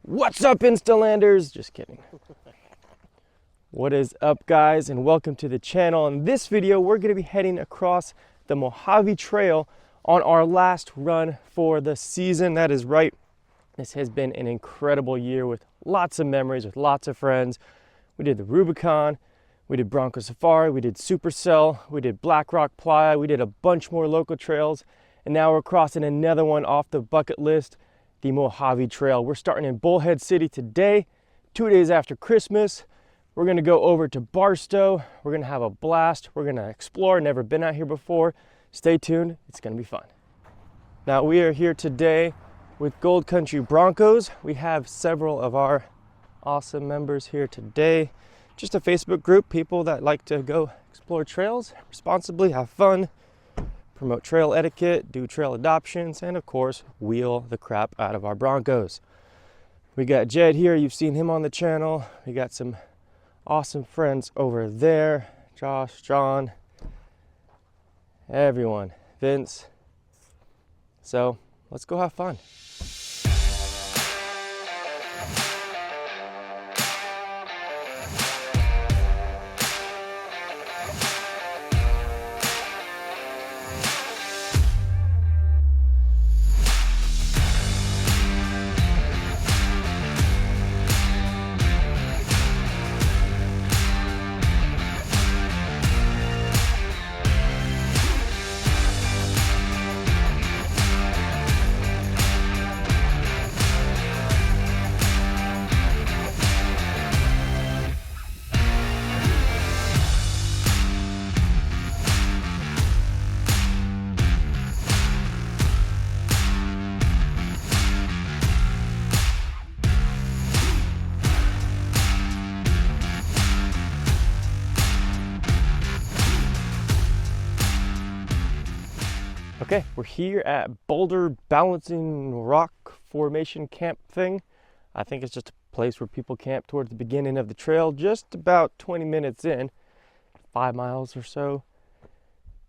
What's up, Instalanders? Just kidding. What is up, guys, and welcome to the channel. In this video, we're going to be heading across the Mojave Trail on our last run for the season. That is right. This has been an incredible year with lots of memories, with lots of friends. We did the Rubicon, we did Bronco Safari, we did Supercell, we did Black Rock Playa, we did a bunch more local trails, and now we're crossing another one off the bucket list, the Mojave Trail. We're starting in Bullhead City today, 2 days after Christmas. We're gonna go over to Barstow. We're gonna have a blast. We're gonna explore, never been out here before. Stay tuned, it's gonna be fun. Now we are here today with Gold Country Broncos. We have several of our awesome members here today. Just a Facebook group, people that like to go explore trails responsibly, have fun, promote trail etiquette, do trail adoptions, and of course, wheel the crap out of our Broncos. We got Jed here, you've seen him on the channel. We got some awesome friends over there, Josh, John, everyone, Vince. So let's go have fun. Okay, we're here at Boulder Balancing Rock Formation Camp thing. I think it's just a place where people camp towards the beginning of the trail, just about 20 minutes in, 5 miles or so.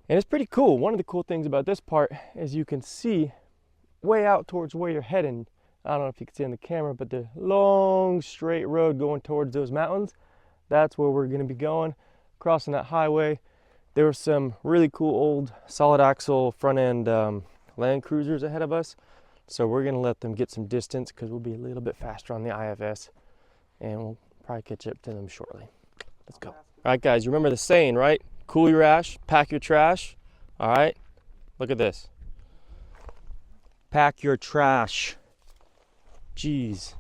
And it's pretty cool. One of the cool things about this part is you can see way out towards where you're heading. I don't know if you can see on the camera, but the long straight road going towards those mountains, that's where we're gonna be going, crossing that highway. There were some really cool old solid axle front end Land Cruisers ahead of us. So we're gonna let them get some distance because we'll be a little bit faster on the IFS and we'll probably catch up to them shortly. Let's go. All right, guys, you remember the saying, right? Cool your ash, pack your trash. All right, look at this. Pack your trash. Jeez.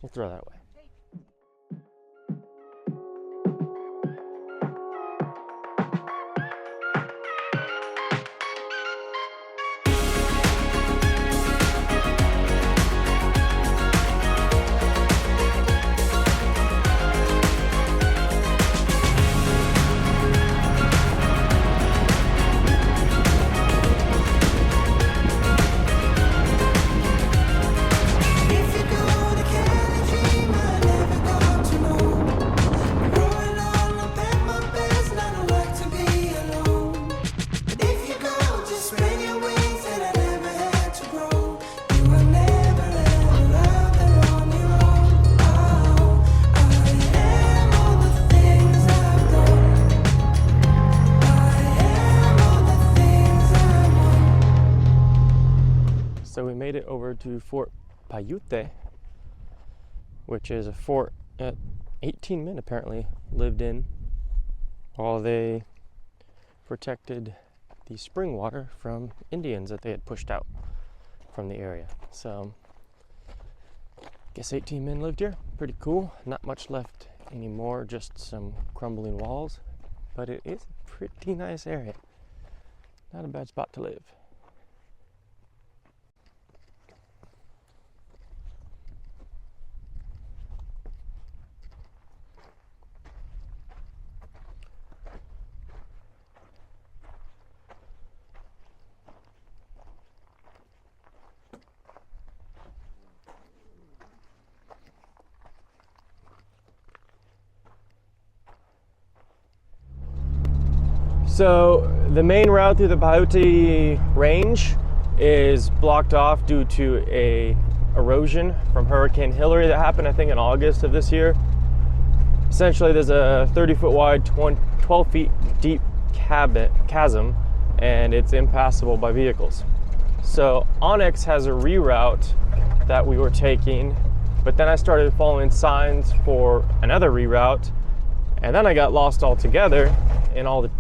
We'll throw that away. So we made it over to Fort Paiute, which is a fort that 18 men apparently lived in while they protected the spring water from Indians that they had pushed out from the area. So I guess 18 men lived here. Pretty cool. Not much left anymore, just some crumbling walls, but it is a pretty nice area. Not a bad spot to live. So the main route through the Paiute range is blocked off due to a erosion from Hurricane Hillary that happened, I think, in August of this year. Essentially, there's a 30-foot wide, 12 feet deep chasm, and it's impassable by vehicles. So Onyx has a reroute that we were taking, but then I started following signs for another reroute, and then I got lost altogether in all the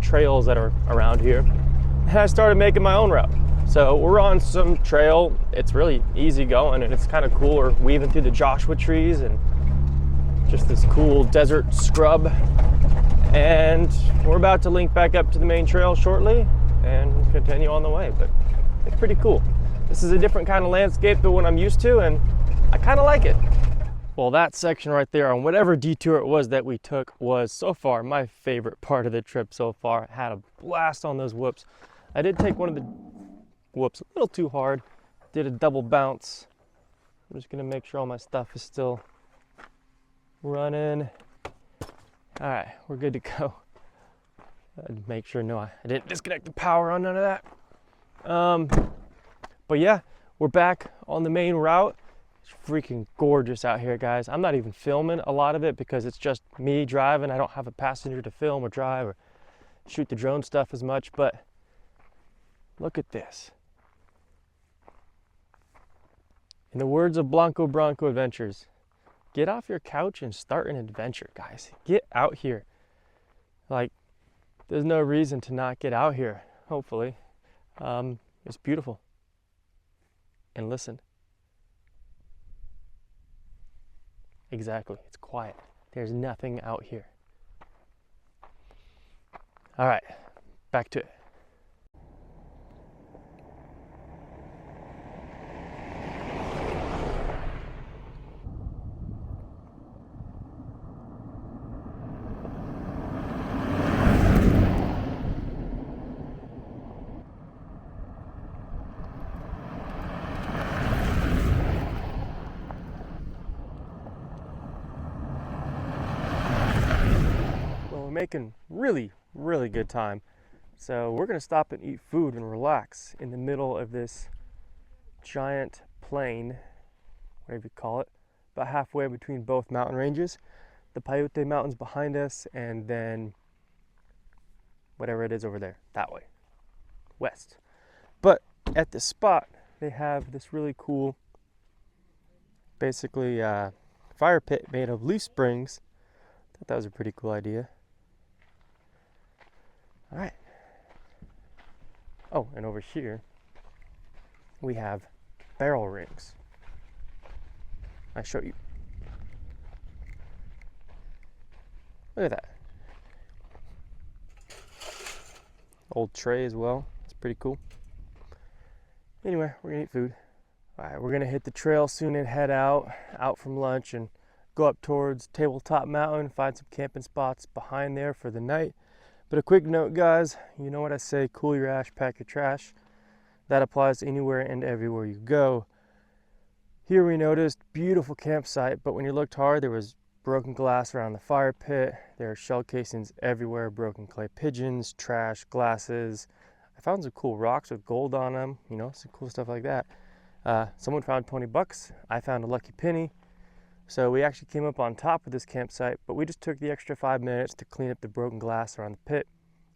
trails that are around here, and I started making my own route. So we're on some trail. It's really easy going, and it's kind of cool. We're weaving through the Joshua trees and just this cool desert scrub, and we're about to link back up to the main trail shortly and continue on the way. But it's pretty cool. This is a different kind of landscape than what I'm used to, and I kind of like it. Well, that section right there on whatever detour it was that we took was so far my favorite part of the trip so far. I had a blast on those whoops. I did take one of the whoops a little too hard, did a double bounce. I'm just gonna make sure all my stuff is still running. All right, we're good to go. I'd make sure, no, I didn't disconnect the power on none of that. But yeah, we're back on the main route. It's freaking gorgeous out here, guys. I'm not even filming a lot of it because it's just me driving. I don't have a passenger to film or drive or shoot the drone stuff as much, but look at this. In the words of Bronco Adventures, get off your couch and start an adventure, guys. Get out here. Like, there's no reason to not get out here, hopefully. It's beautiful. And listen. Exactly, it's quiet. There's nothing out here. All right, back to it. Making really good time. So we're gonna stop and eat food and relax in the middle of this giant plain, whatever you call it, about halfway between both mountain ranges. The Paiute mountains behind us, and then whatever it is over there, that way, west. But at this spot, they have this really cool, basically fire pit made of leaf springs. I thought that was a pretty cool idea. All right. Oh, and over here we have barrel rings. I show you. Look at that. Old tray as well. It's pretty cool. Anyway, we're gonna eat food. All right, we're gonna hit the trail soon and head out from lunch and go up towards Tabletop Mountain, find some camping spots behind there for the night. But a quick note, guys, you know what I say, cool your ash, pack your trash. That applies anywhere and everywhere you go. Here we noticed beautiful campsite, but when you looked hard, there was broken glass around the fire pit. There are shell casings everywhere, broken clay pigeons, trash, glasses. I found some cool rocks with gold on them, you know, some cool stuff like that. Someone found 20 bucks. I found a lucky penny. So we actually came up on top of this campsite, but we just took the extra 5 minutes to clean up the broken glass around the pit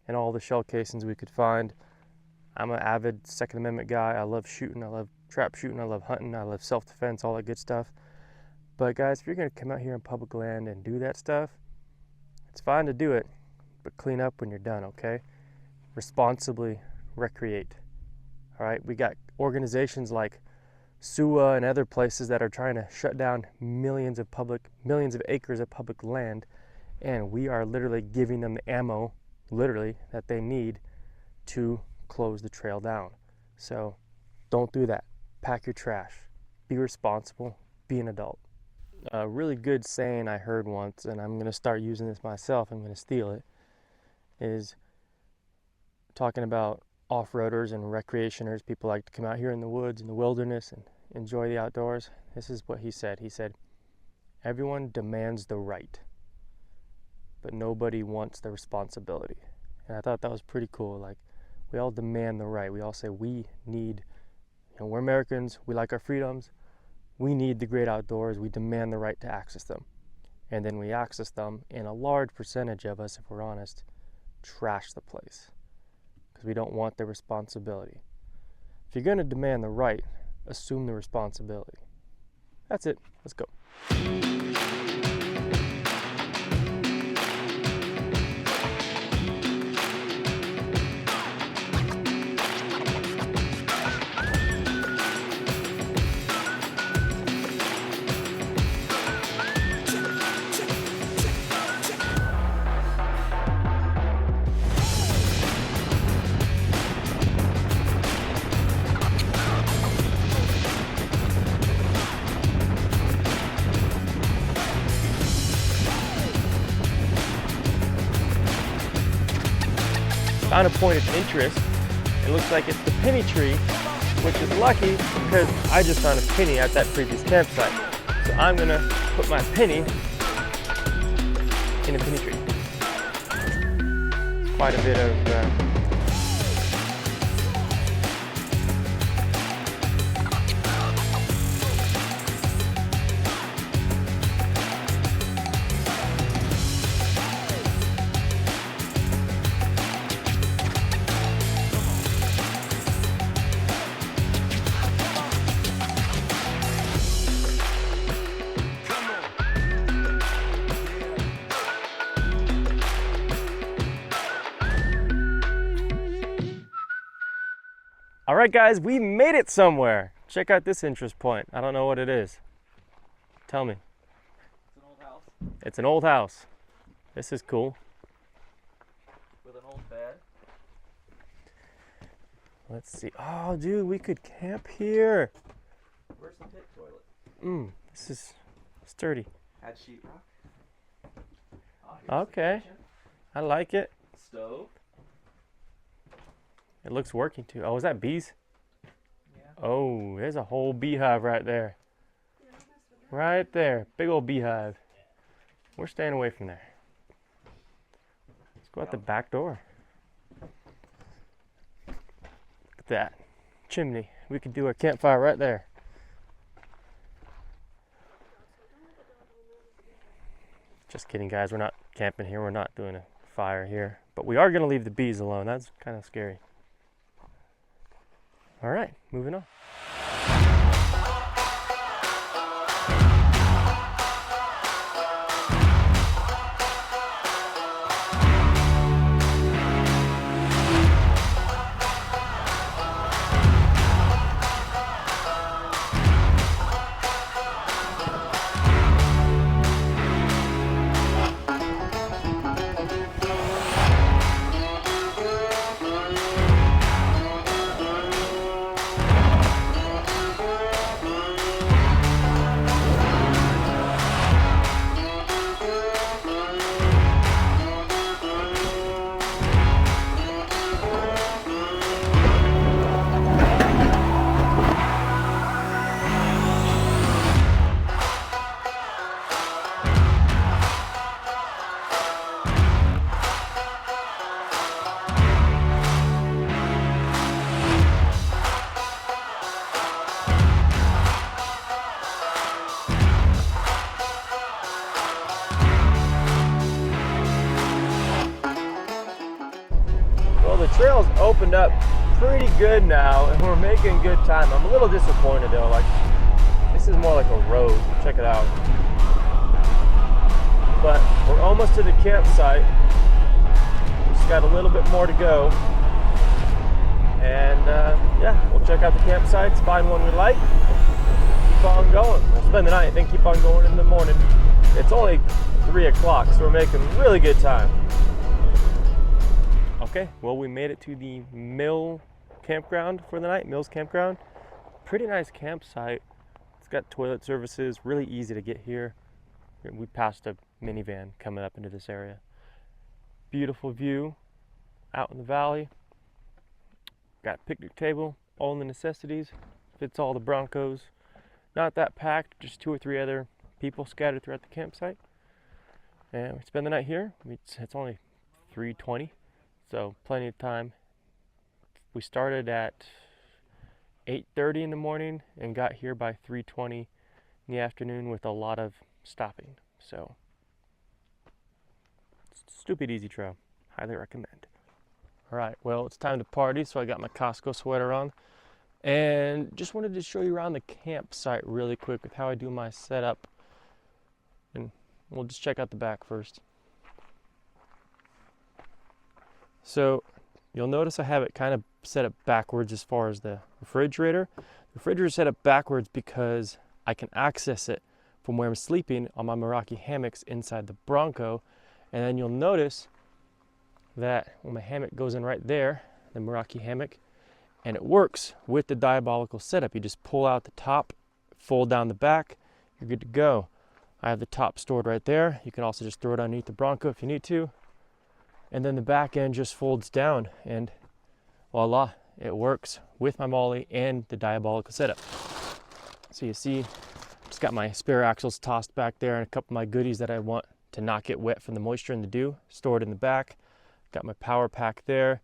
and all the shell casings we could find. I'm an avid Second Amendment guy. I love shooting, I love trap shooting, I love hunting, I love self-defense, all that good stuff. But guys, if you're gonna come out here on public land and do that stuff, it's fine to do it, but clean up when you're done, okay? Responsibly recreate, all right? We got organizations like SUA and other places that are trying to shut down millions of acres of public land, and we are literally giving them the ammo, literally, that they need to close the trail down. So don't do that. Pack your trash. Be responsible. Be an adult. A really good saying I heard once, and I'm going to start using this myself, I'm going to steal it, is talking about off-roaders and recreationers. People like to come out here in the woods, in the wilderness, and enjoy the outdoors. This is what he said. He said, everyone demands the right, but nobody wants the responsibility. And I thought that was pretty cool. Like, we all demand the right. We all say we need, And we're Americans, we like our freedoms, we need the great outdoors, we demand the right to access them. And then we access them, and a large percentage of us, if we're honest, trash the place because we don't want the responsibility. If you're going to demand the right, assume the responsibility. That's it. Let's go. Found a point of interest. It looks like it's the penny tree, which is lucky because I just found a penny at that previous campsite. So I'm gonna put my penny in a penny tree. Quite a bit of All right, guys, we made it somewhere. Check out this interest point. I don't know what it is. Tell me. It's an old house. It's an old house. This is cool. With an old bed. Let's see. Oh, dude, we could camp here. Where's the pit toilet? This is sturdy. Had sheetrock. Okay. I like it. Stove. It looks working too. Oh, is that bees? Yeah. Oh, there's a whole beehive right there. Right there. Big old beehive. We're staying away from there. Let's go out the back door. Look at that chimney. We could do our campfire right there. Just kidding, guys. We're not camping here. We're not doing a fire here. But we are going to leave the bees alone. That's kind of scary. All right, moving on. The trail's opened up pretty good now and we're making good time. I'm a little disappointed though, like this is more like a road. Check it out. But we're almost to the campsite. We just got a little bit more to go. And yeah, we'll check out the campsites, find one we like, keep on going. We'll spend the night, then keep on going in the morning. It's only 3 o'clock, so we're making really good time. Okay, well, we made it to the Mill campground for the night, Mills campground. Pretty nice campsite. It's got toilet services, really easy to get here. We passed a minivan coming up into this area. Beautiful view out in the valley. Got a picnic table, all the necessities. Fits all the Broncos. Not that packed, just 2 or 3 other people scattered throughout the campsite. And we spend the night here. It's only 3:20. So plenty of time. We started at 8:30 in the morning and got here by 3:20 in the afternoon with a lot of stopping. So, stupid easy trail. Highly recommend. All right, well, it's time to party, so I got my Costco sweater on. And just wanted to show you around the campsite really quick with how I do my setup. And we'll just check out the back first. So you'll notice I have it kind of set up backwards as far as the refrigerator. The refrigerator is set up backwards because I can access it from where I'm sleeping on my Meraki hammocks inside the Bronco. And then you'll notice that when my hammock goes in right there, the Meraki hammock, and it works with the diabolical setup. You just pull out the top, fold down the back, you're good to go. I have the top stored right there. You can also just throw it underneath the Bronco if you need to. And then the back end just folds down and voila, it works with my molly and the diabolical setup. So you see, just got my spare axles tossed back there and a couple of my goodies that I want to not get wet from the moisture and the dew stored in the back. Got my power pack there,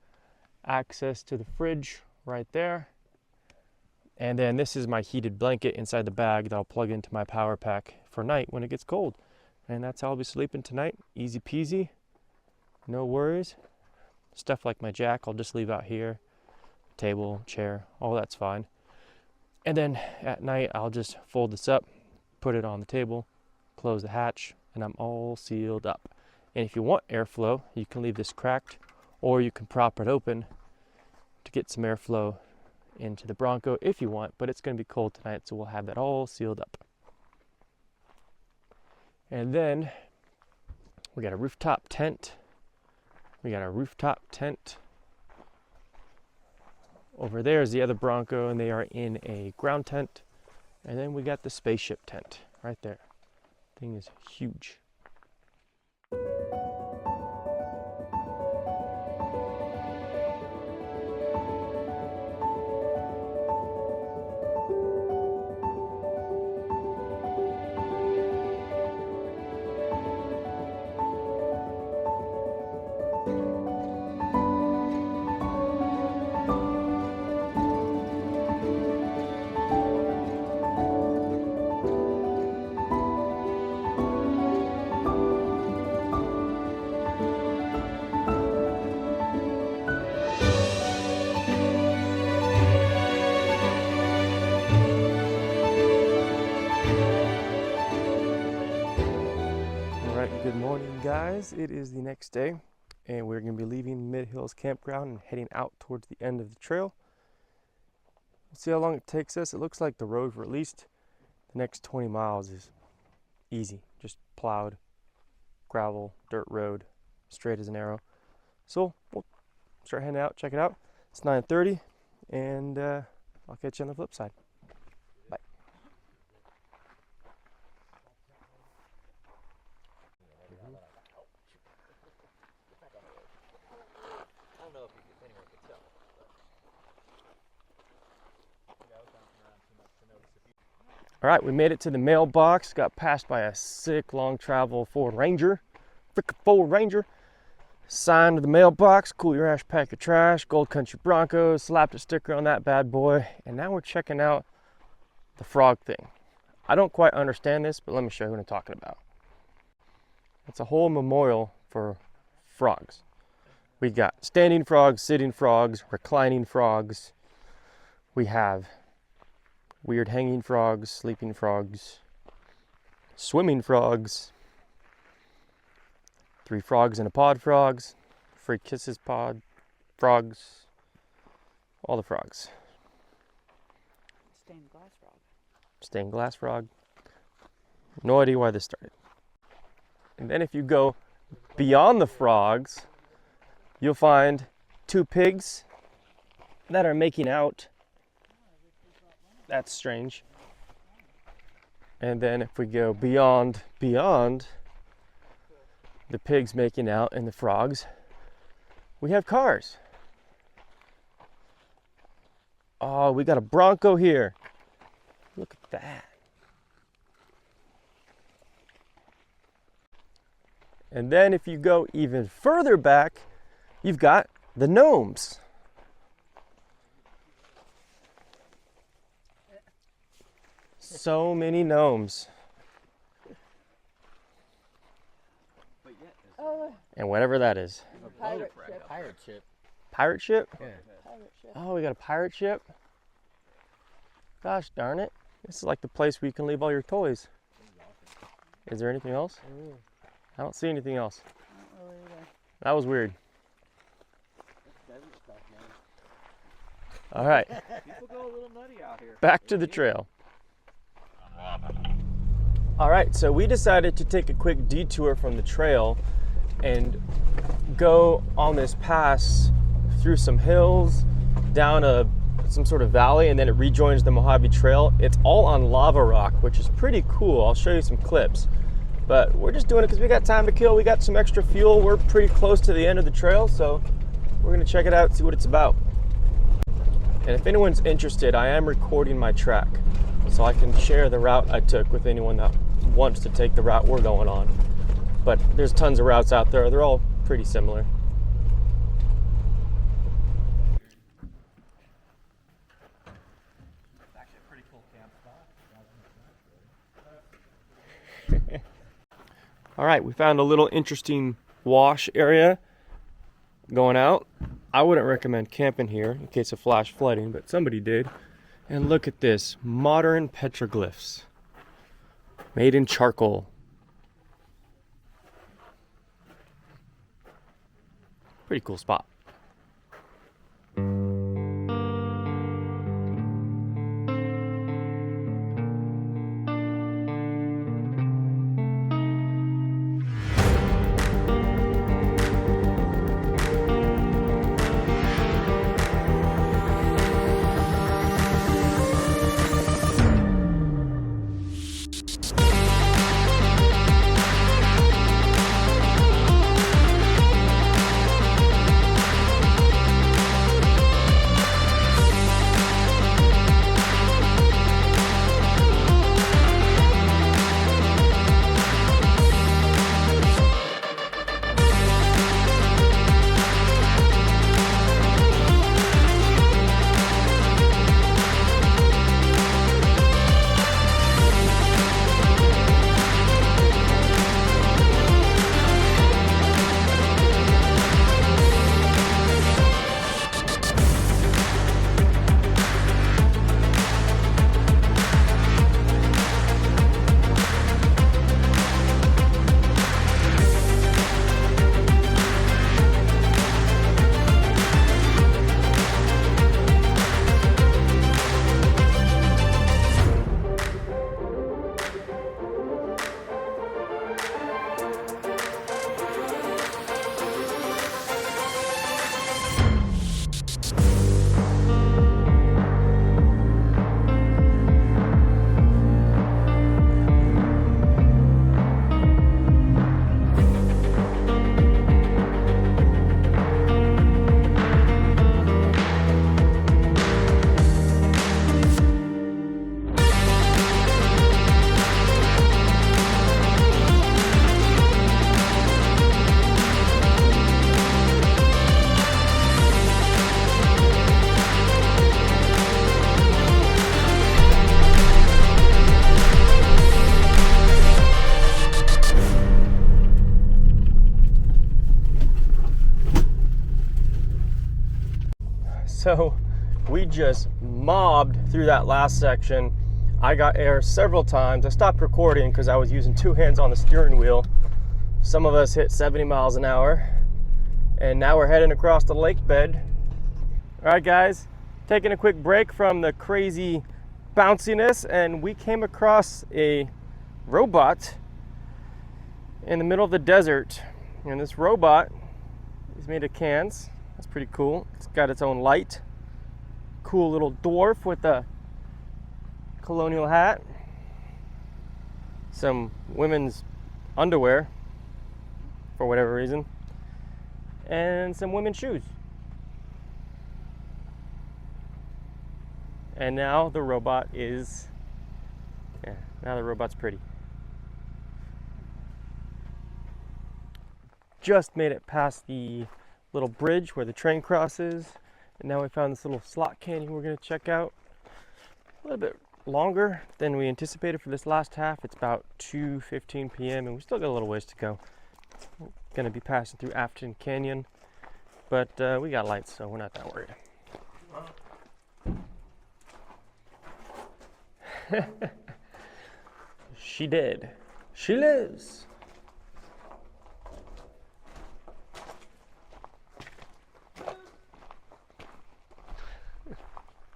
access to the fridge right there. And then this is my heated blanket inside the bag that I'll plug into my power pack for night when it gets cold. And that's how I'll be sleeping tonight. Easy peasy. No worries. Stuff like my jack I'll just leave out here. Table, chair, all that's fine. And then at night I'll just fold this up, put it on the table, close the hatch, and I'm all sealed up. And if you want airflow, you can leave this cracked or you can prop it open to get some airflow into the Bronco if you want, but it's going to be cold tonight, so we'll have that all sealed up. And then we got a rooftop tent. Over there is the other Bronco, and they are in a ground tent. And then we got the spaceship tent right there. Thing is huge. Good morning, guys. It is the next day and we're going to be leaving Mid Hills Campground and heading out towards the end of the trail. We'll see how long it takes us. It looks like the road for at least the next 20 miles is easy, just plowed gravel dirt road, straight as an arrow. So we'll start heading out, check it out. It's 9:30 and I'll catch you on the flip side. Bye. All right, we made it to the mailbox. Got passed by a sick long travel Ford Ranger. Frickin' Ford Ranger. Signed to the mailbox, cool your ash, pack your trash, Gold Country Broncos, slapped a sticker on that bad boy. And now we're checking out the frog thing. I don't quite understand this, but let me show you what I'm talking about. It's a whole memorial for frogs. We got standing frogs, sitting frogs, reclining frogs. We have weird hanging frogs, sleeping frogs, swimming frogs, 3 frogs in a pod frogs, free kisses pod frogs, all the frogs. Stained glass frog. Stained glass frog. No idea why this started. And then if you go beyond the frogs, you'll find 2 pigs that are making out. That's strange. And then if we go beyond the pigs making out and the frogs, we have cars. Oh, we got a Bronco here. Look at that. And then if you go even further back, you've got the gnomes. So many gnomes. But yet, And whatever that is. Pirate ship. Pirate ship. Pirate ship? Yeah. pirate ship. Oh, we got a pirate ship? Gosh darn it. This is like the place where you can leave all your toys. Is there anything else? I don't see anything else. That was weird. All right, People go a little nutty out here. back to the trail. All right, so we decided to take a quick detour from the trail and go on this pass through some hills, down some sort of valley, and then it rejoins the Mojave Trail. It's all on lava rock, which is pretty cool. I'll show you some clips. But we're just doing it because we got time to kill. We got some extra fuel. We're pretty close to the end of the trail, so we're gonna check it out, see what it's about. And if anyone's interested, I am recording my track, so I can share the route I took with anyone that wants to take the route we're going on. But there's tons of routes out there. They're all pretty similar. It's actually a pretty cool camp spot. All right, we found a little interesting wash area going out. I wouldn't recommend camping here in case of flash flooding, but somebody did. And look at this, modern petroglyphs made in charcoal. Pretty cool spot. So we just mobbed through that last section. I got air several times. I stopped recording because I was using two hands on the steering wheel. Some of us hit 70 miles an hour. And now we're heading across the lake bed. All right, guys, taking a quick break from the crazy bounciness, and we came across a robot in the middle of the desert. And this robot is made of cans. That's pretty cool. It's got its own light. Cool little dwarf with a colonial hat. Some women's underwear for whatever reason. And some women's shoes. And now the robot is, now the robot's pretty. Just made it past the little bridge where the train crosses, and now we found this little slot canyon we're going to check out. A little bit longer than we anticipated for this last half. It's about 2:15 p.m. and we still got a little ways to go. We're gonna be passing through Afton Canyon, but we got lights, so we're not that worried. She did. She lives.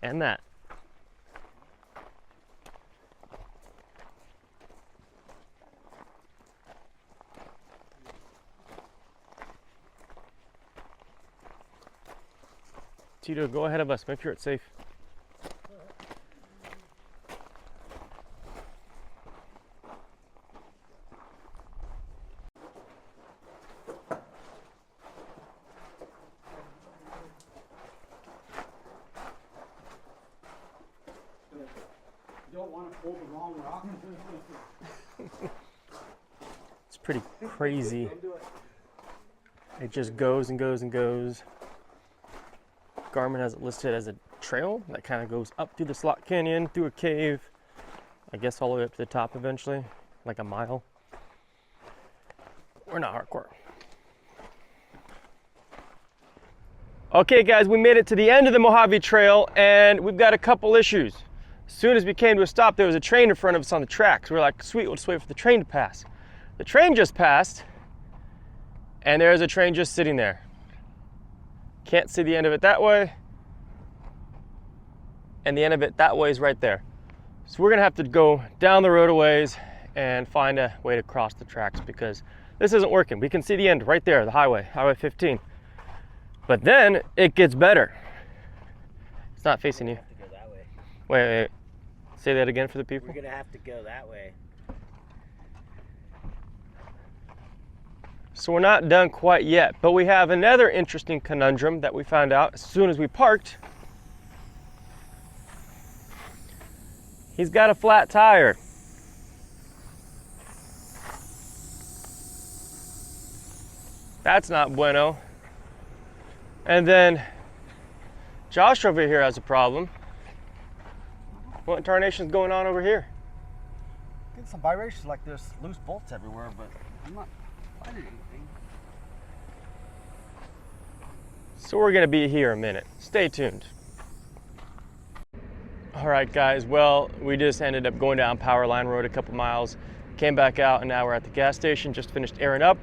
And that. Tito, go ahead of us. Make sure it's safe. You don't want to pull the wrong rock. It's pretty crazy. It just goes and goes and goes. Garmin has it listed as a trail that kind of goes up through the slot canyon, through a cave, I guess all the way up to the top eventually, like a mile. We're not hardcore. Okay guys, we made it to the end of the Mojave Trail and we've got a couple issues. As soon as we came to a stop, there was a train in front of us on the tracks. We were like, sweet, we'll just wait for the train to pass. The train just passed and there's a train just sitting there. Can't see the end of it that way. And the end of it that way is right there. So we're gonna have to go down the road a ways and find a way to cross the tracks because this isn't working. We can see the end right there, the highway, Highway 15. But then it gets better. It's not facing you. Have to go that way. Wait. Say that again for the people. We're gonna have to go that way. So we're not done quite yet, but we have another interesting conundrum that we found out as soon as we parked. He's got a flat tire. That's not bueno. And then Josh over here has a problem. What in tarnation's going on over here? Getting some vibrations like there's loose bolts everywhere, but I'm not finding anything. So we're gonna be here a minute. Stay tuned. All right, guys. Well, we just ended up going down Powerline Road a couple miles, came back out, and now we're at the gas station. Just finished airing up.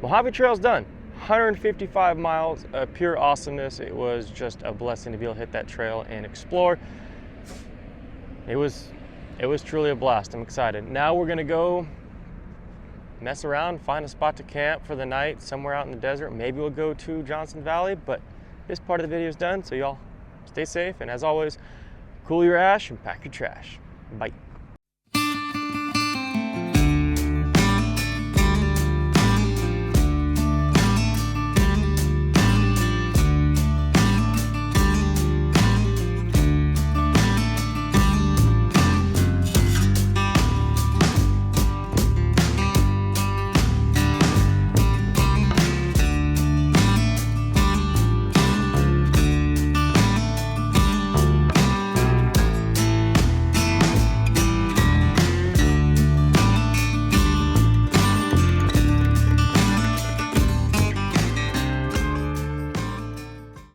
Mojave Trail's done. 155 miles of pure awesomeness. It was just a blessing to be able to hit that trail and explore. It was truly a blast. I'm excited. Now we're gonna go mess around, find a spot to camp for the night somewhere out in the desert. Maybe we'll go to Johnson Valley, but this part of the video is done, so y'all stay safe, and as always, cool your ash and pack your trash. Bye.